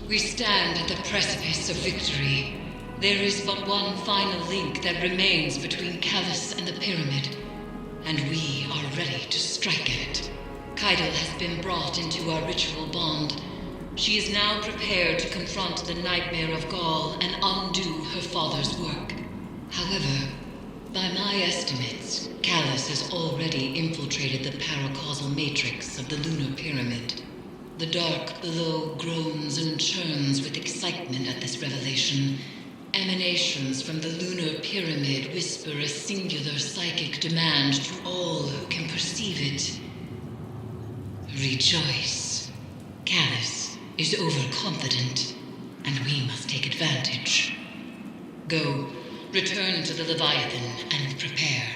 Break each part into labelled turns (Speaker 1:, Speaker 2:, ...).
Speaker 1: We stand at the precipice of victory. There is but one final link that remains between Callus and the Pyramid, and we are ready to strike at it. Kaido has been brought into our ritual bond. She is now prepared to confront the Nightmare of Gaul and undo her father's work. However, by my estimates, Callus has already infiltrated the paracausal matrix of the lunar pyramid. The dark below groans and churns with excitement at this revelation. Emanations from the lunar pyramid whisper a singular psychic demand to all who can perceive it. Rejoice. Callus is overconfident, and we must take advantage. Go, return to the Leviathan and prepare.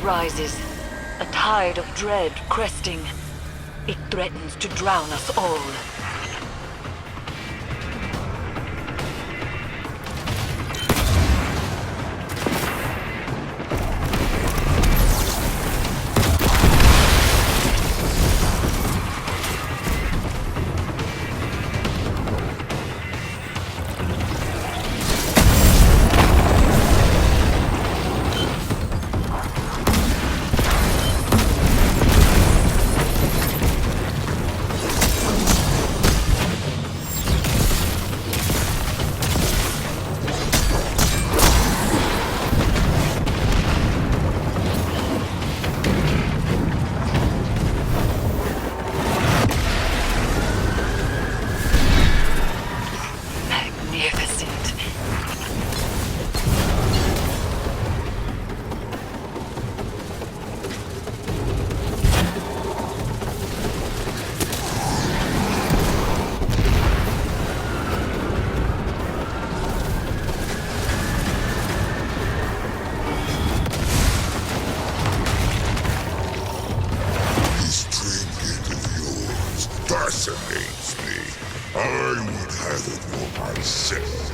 Speaker 2: Rises, a tide of dread cresting. It threatens to drown us all.
Speaker 3: Fascinates me. I would have it for myself.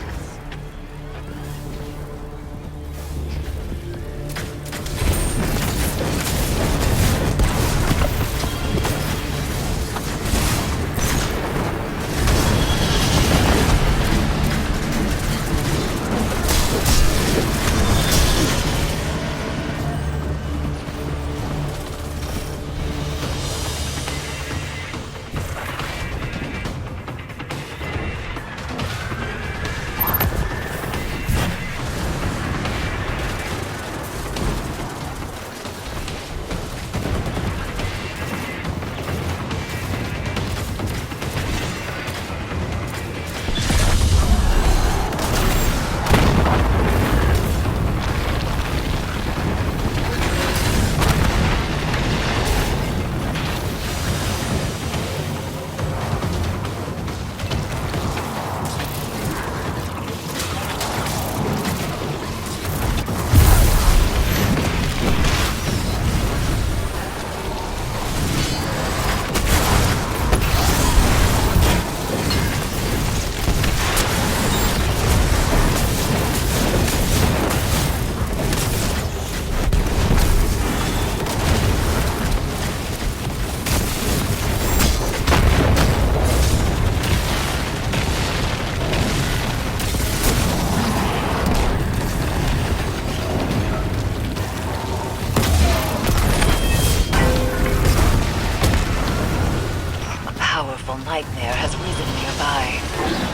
Speaker 2: powerful nightmare has risen nearby.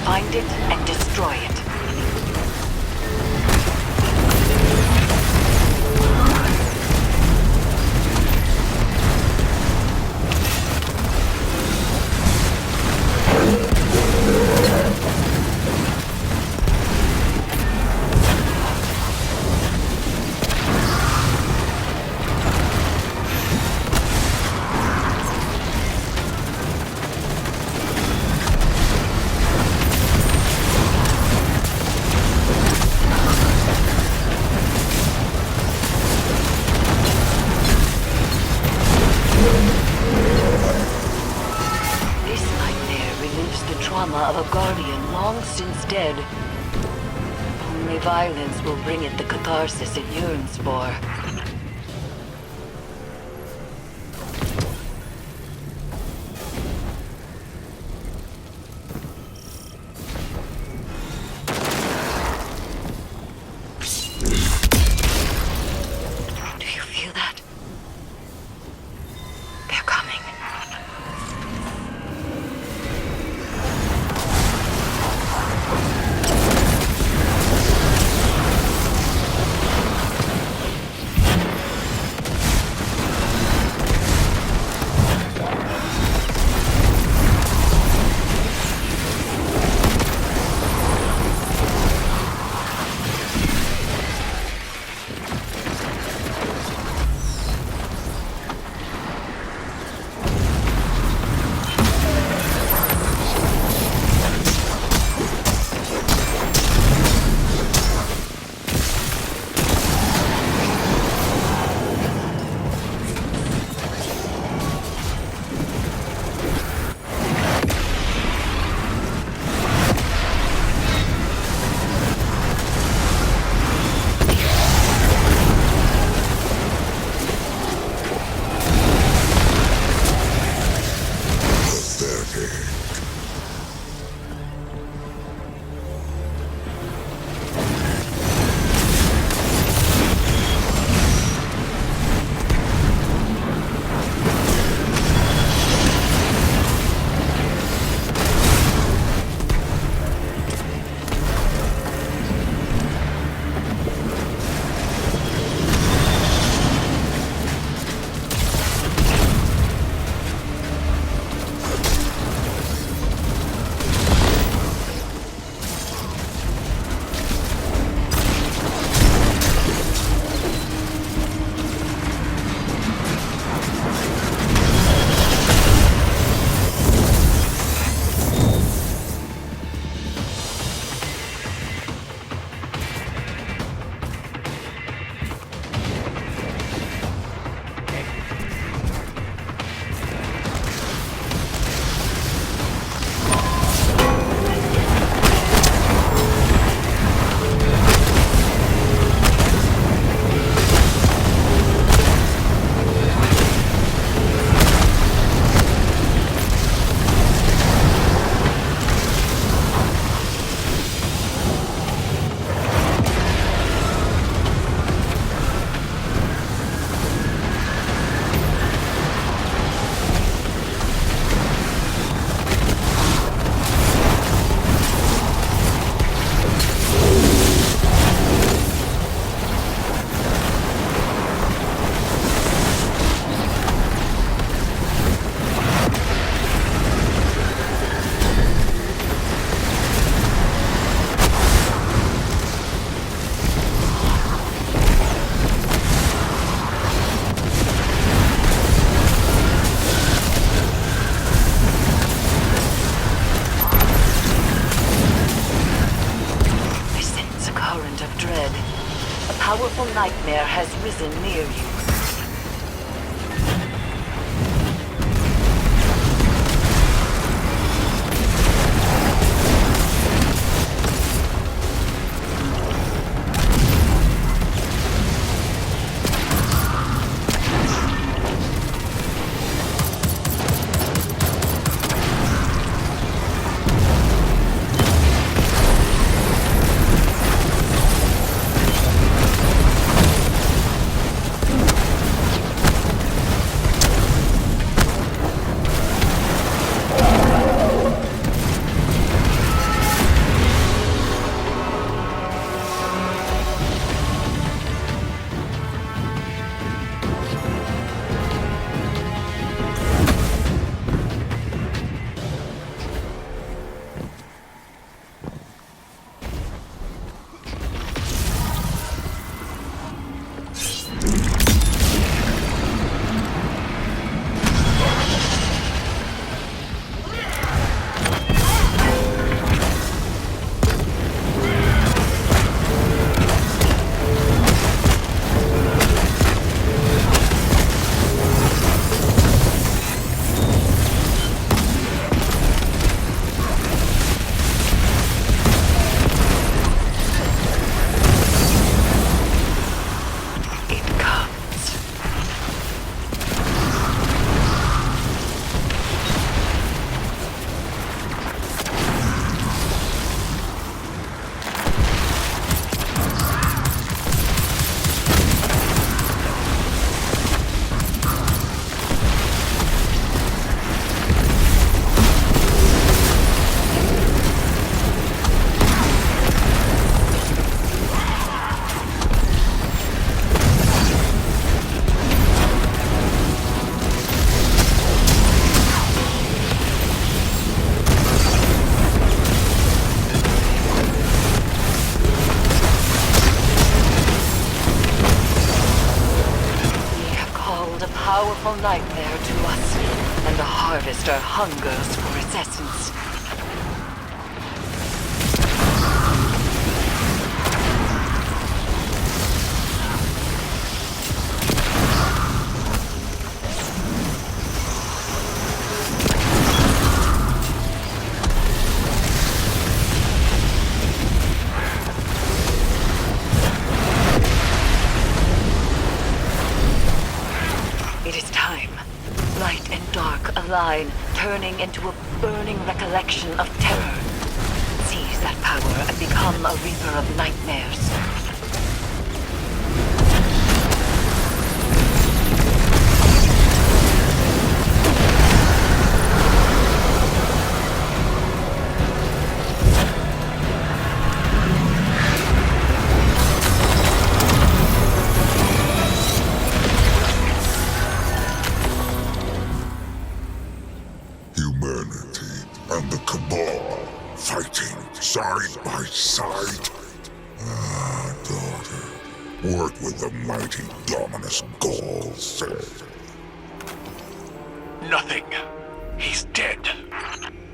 Speaker 2: Find it and destroy it. Of a guardian long since dead. Only violence will bring it the catharsis it yearns for. Do you feel that? They're coming. powerful nightmare has risen near you. nightmare to us, and the harvester hungers for its essence. It is time. Light and dark align, turning into a burning recollection of terror. Seize that power and become a reaper of nightmares.
Speaker 3: Humanity and the Cabal fighting side by side. Ah, daughter, work with the mighty Dominus Gaul said.
Speaker 4: Nothing. He's dead.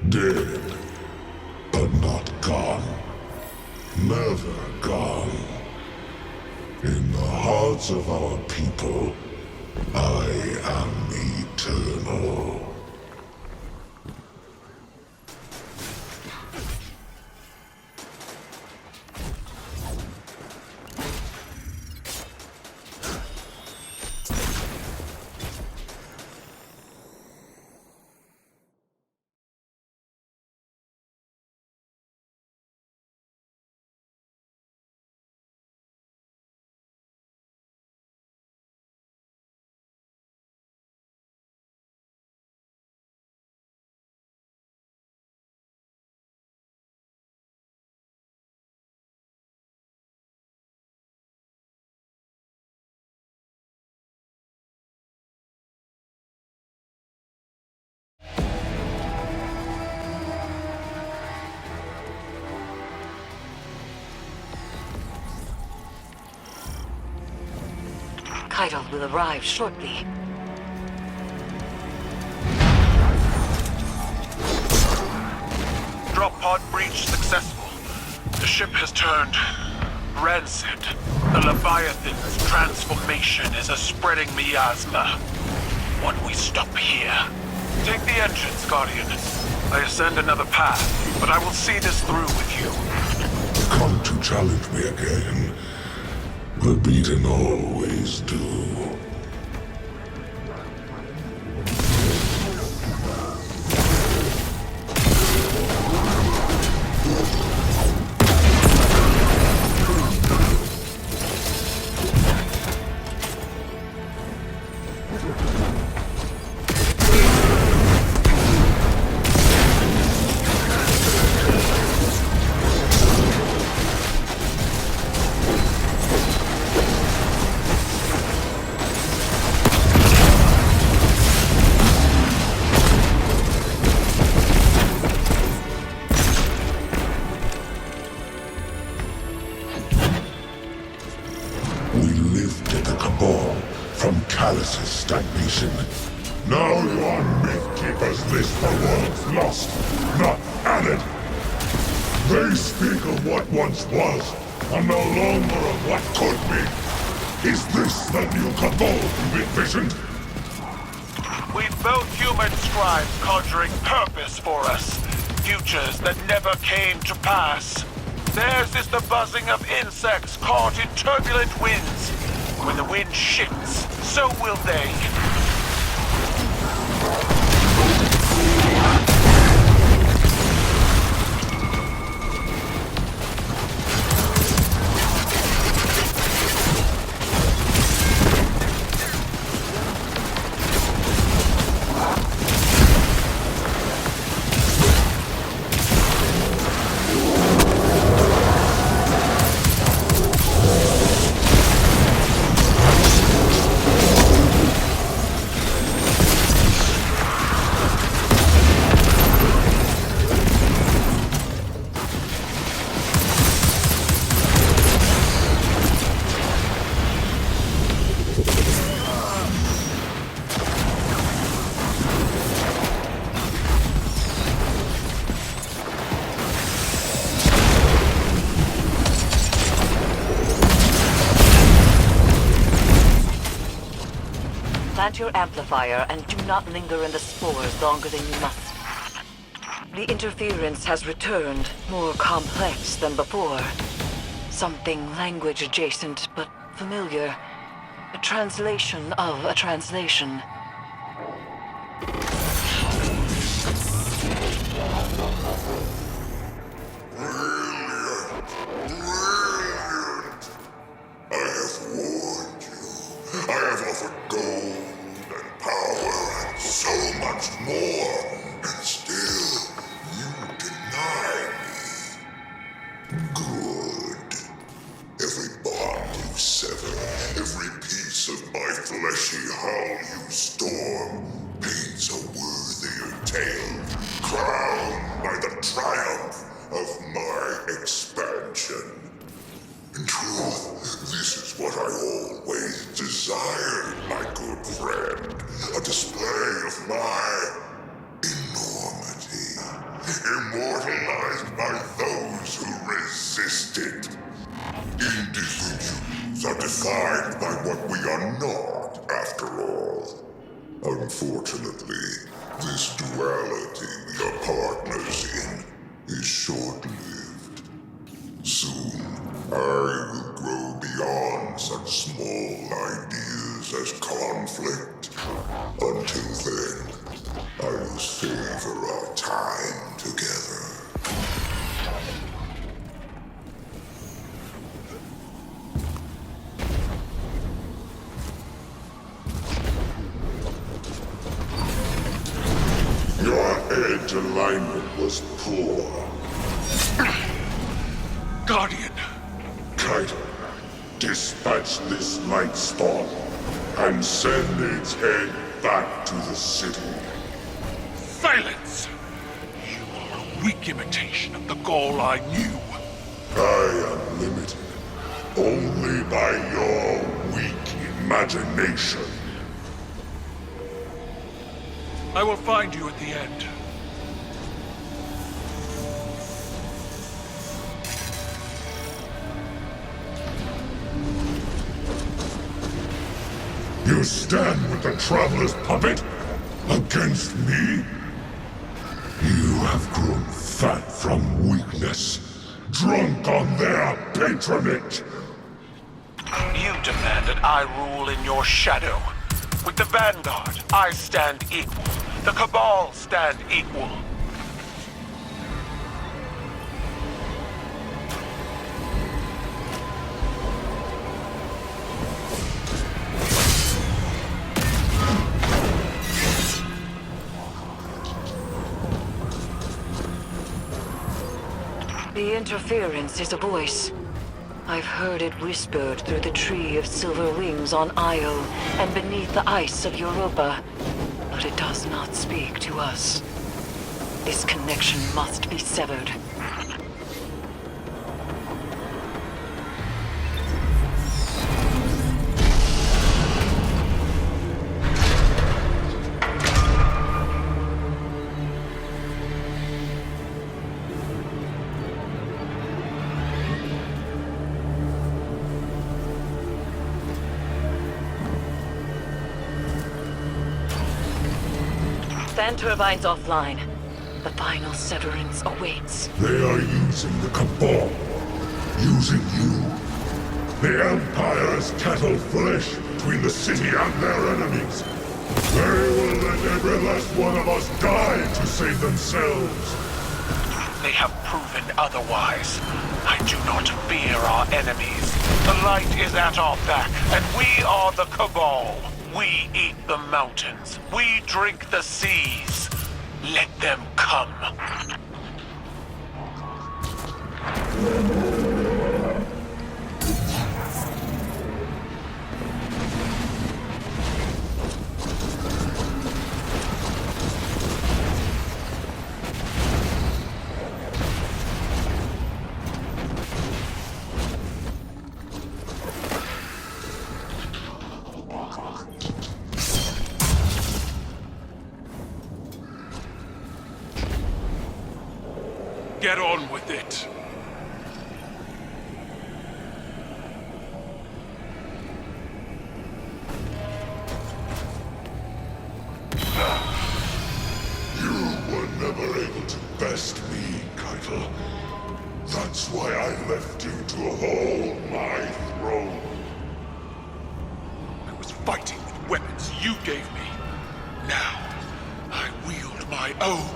Speaker 3: Dead, but not gone. Never gone. In the hearts of our people, I am eternal.
Speaker 2: Kaido will arrive shortly.
Speaker 4: Drop pod breach successful. The ship has turned rancid. The Leviathan's transformation is a spreading miasma. What we stop here? Take the engines, Guardian. I ascend another path, but I will see this through with you.
Speaker 3: Come to challenge me again. The beaten always do. Callus's stagnation. Now you are Mythkeeper's list for worlds lost, not added. They speak of what once was, and no longer of what could be. Is this the new Cabal you envisioned?
Speaker 4: We've both human scribes conjuring purpose for us. Futures that never came to pass. Theirs is the buzzing of insects caught in turbulent winds. When the wind shifts, so will they.
Speaker 2: Plant your amplifier and do not linger in the spores longer than you must. The interference has returned, more complex than before. Something language adjacent, but familiar. A translation of a translation.
Speaker 3: Brilliant! Brilliant! I have warned you. I have offered gold and power and so much more, and still you deny me. Good. Every bond you sever, every piece of my fleshy hull you storm, paints a worthier tale, crowned by the triumph of my expansion. In truth, this is what I always desired, my good friend. A display of my enormity, immortalized by those who resisted. Individuals are defined by what we are not, after all. Unfortunately, this duality we are partners in is short-lived. Soon, I will grow beyond such small ideas as conflict. Until then, I will savor our time together. Your edge alignment was poor.
Speaker 4: Guardian!
Speaker 3: Kaido, dispatch this light spawn and send its head back to the city.
Speaker 4: Silence! You are a weak imitation of the Gaul I knew.
Speaker 3: I am limited only by your weak imagination.
Speaker 4: I will find you at the end.
Speaker 3: You stand with the Traveler's puppet against me? You have grown fat from weakness, drunk on their patronage.
Speaker 4: You demanded I rule in your shadow. With the Vanguard, I stand equal. The Cabal stand equal.
Speaker 2: The interference is a voice. I've heard it whispered through the tree of silver wings on Io and beneath the ice of Europa. But it does not speak to us. This connection must be severed. Fan turbines offline. The final severance awaits.
Speaker 3: They are using the Cabal, using you. The Empire's cattle flesh between the city and their enemies. They will let every last one of us die to save themselves.
Speaker 4: They have proven otherwise. I do not fear our enemies. The light is at our back, and we are the Cabal. We eat the mountains. We drink the seas. Let them come. Get on with it.
Speaker 3: best be, Keitel. That's why I left you to hold my throne.
Speaker 4: I was fighting with weapons you gave me. Now, I wield my own.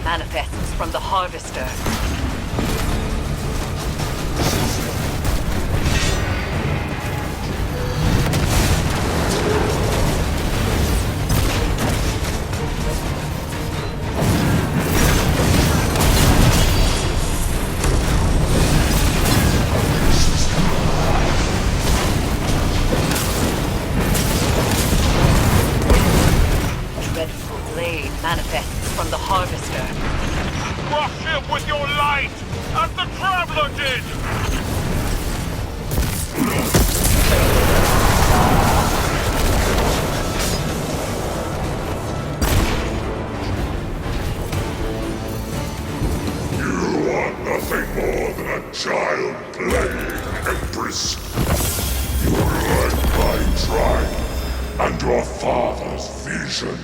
Speaker 2: Manifests from the Harvester. Dreadful blade manifests from the Harvester.
Speaker 4: Crush him with your light, as the Traveler did!
Speaker 3: You are nothing more than a child playing, Empress. You are led by tribe and your father's vision.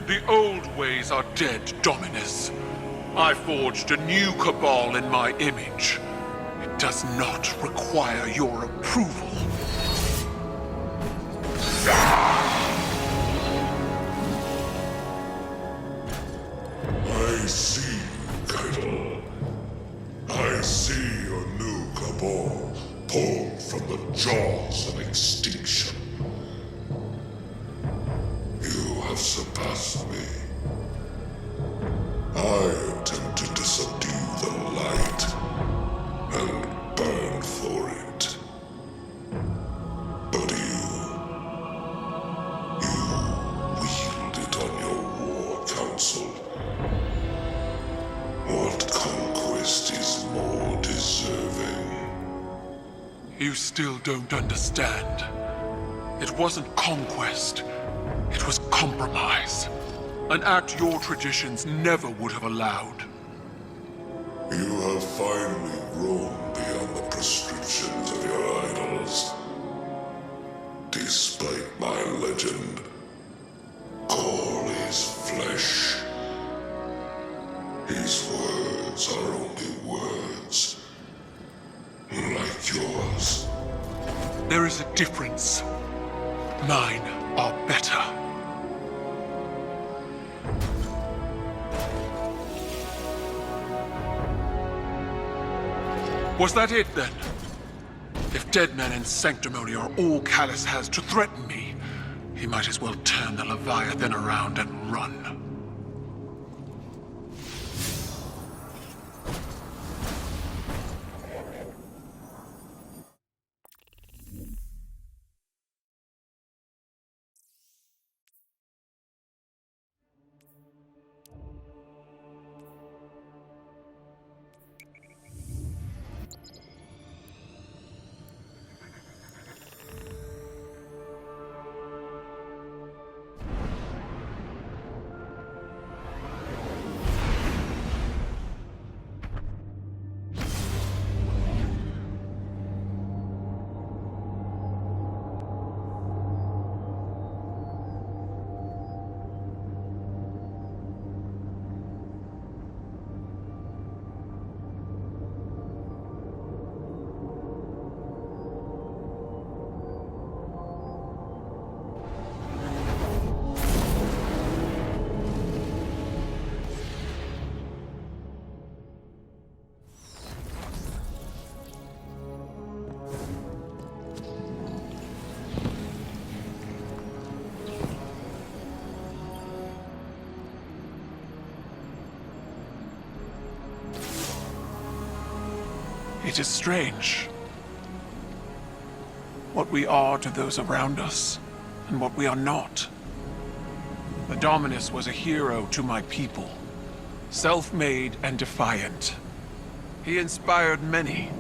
Speaker 4: The old ways are dead, Dominus. I forged a new cabal in my image. It does not require your approval.
Speaker 3: I see, Keitel. I see your new cabal pulled from the jaws of extinction. You have surpassed me. I attempted to subdue the light and burn for it. But you wield it on your war council. What conquest is more deserving?
Speaker 4: You still don't understand. It wasn't conquest. It was compromise. An act your traditions never would have allowed.
Speaker 3: You have finally grown beyond the prescriptions of your idols. Despite my legend, Call is flesh. His words are only words. Like yours.
Speaker 4: There is a difference. Mine are better. Was that it, then? If dead men and sanctimony are all Callus has to threaten me, he might as well turn the Leviathan around and run. It is strange. What we are to those around us, and what we are not. The Dominus was a hero to my people. Self-made and defiant. He inspired many.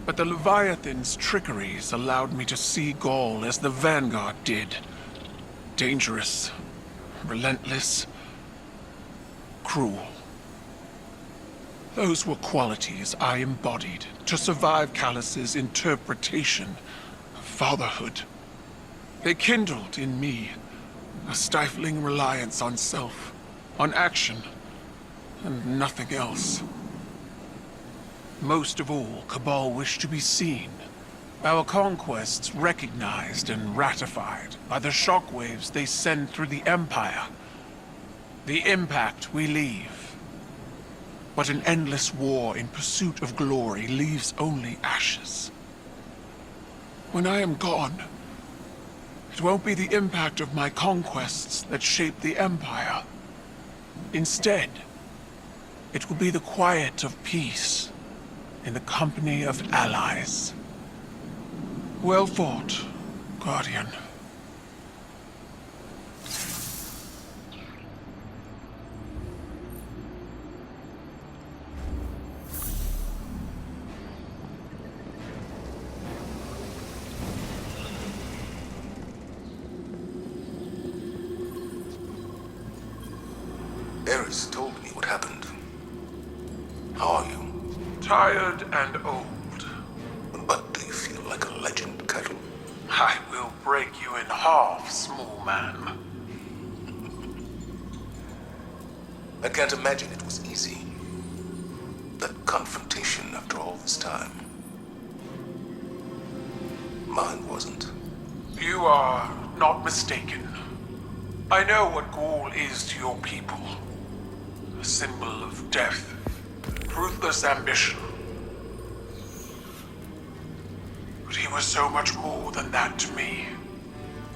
Speaker 4: But the Leviathan's trickeries allowed me to see Gaul as the Vanguard did. Dangerous, relentless, cruel. Those were qualities I embodied to survive Callus's interpretation of fatherhood. They kindled in me a stifling reliance on self, on action, and nothing else. Most of all, Cabal wished to be seen. Our conquests recognized and ratified by the shockwaves they send through the Empire. The impact we leave. But an endless war in pursuit of glory leaves only ashes. When I am gone, it won't be the impact of my conquests that shape the Empire. Instead, it will be the quiet of peace in the company of allies. Well fought, Guardian.
Speaker 5: Eris told me what happened. How are you?
Speaker 4: Tired and old.
Speaker 5: But do you feel like a legend, Kettle?
Speaker 4: I will break you in half, small man.
Speaker 5: I can't imagine it was easy. That confrontation after all this time. Mine wasn't.
Speaker 4: You are not mistaken. I know what Gaul is to your people. A symbol of death, ruthless ambition. But he was so much more than that to me.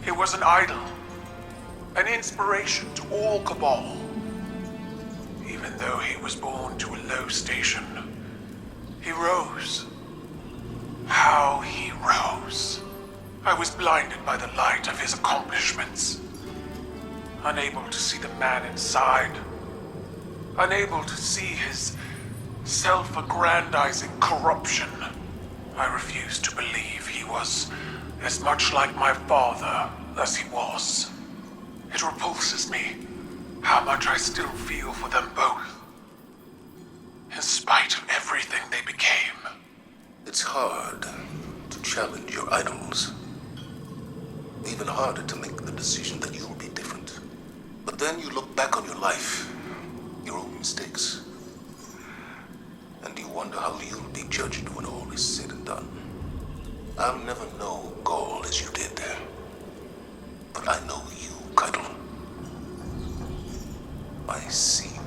Speaker 4: He was an idol, an inspiration to all Cabal. Even though he was born to a low station, he rose. How he rose. I was blinded by the light of his accomplishments. Unable to see the man inside. Unable to see his self-aggrandizing corruption. I refused to believe he was as much like my father as he was. It repulses me how much I still feel for them both. In spite of everything they became.
Speaker 5: It's hard to challenge your idols. Even harder to make the decision that you will be different. But then you look back on your life, your own mistakes, and you wonder how you'll be judged when all is said and done. I'll never know Gaul as you did, but I know you, Keitel. I see you.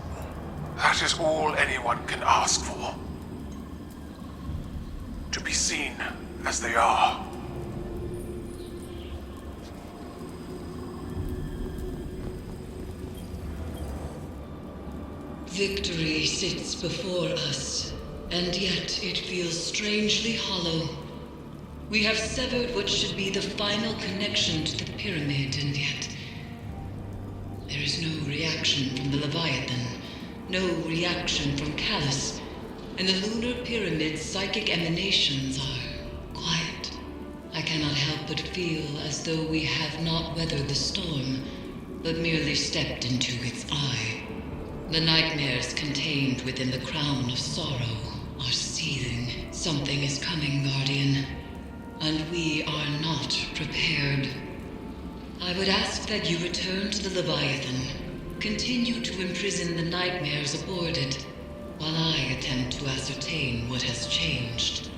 Speaker 4: That is all anyone can ask for. To be seen as they are.
Speaker 1: Victory sits before us, and yet it feels strangely hollow. We have severed what should be the final connection to the pyramid, and yet there is no reaction from the Leviathan, no reaction from Callus, and the lunar pyramid's psychic emanations are quiet. I cannot help but feel as though we have not weathered the storm, but merely stepped into its eye. The nightmares contained within the crown of sorrow are seething. Something is coming, Guardian, and we are not prepared. I would ask that you return to the Leviathan, continue to imprison the nightmares aboard it, while I attempt to ascertain what has changed.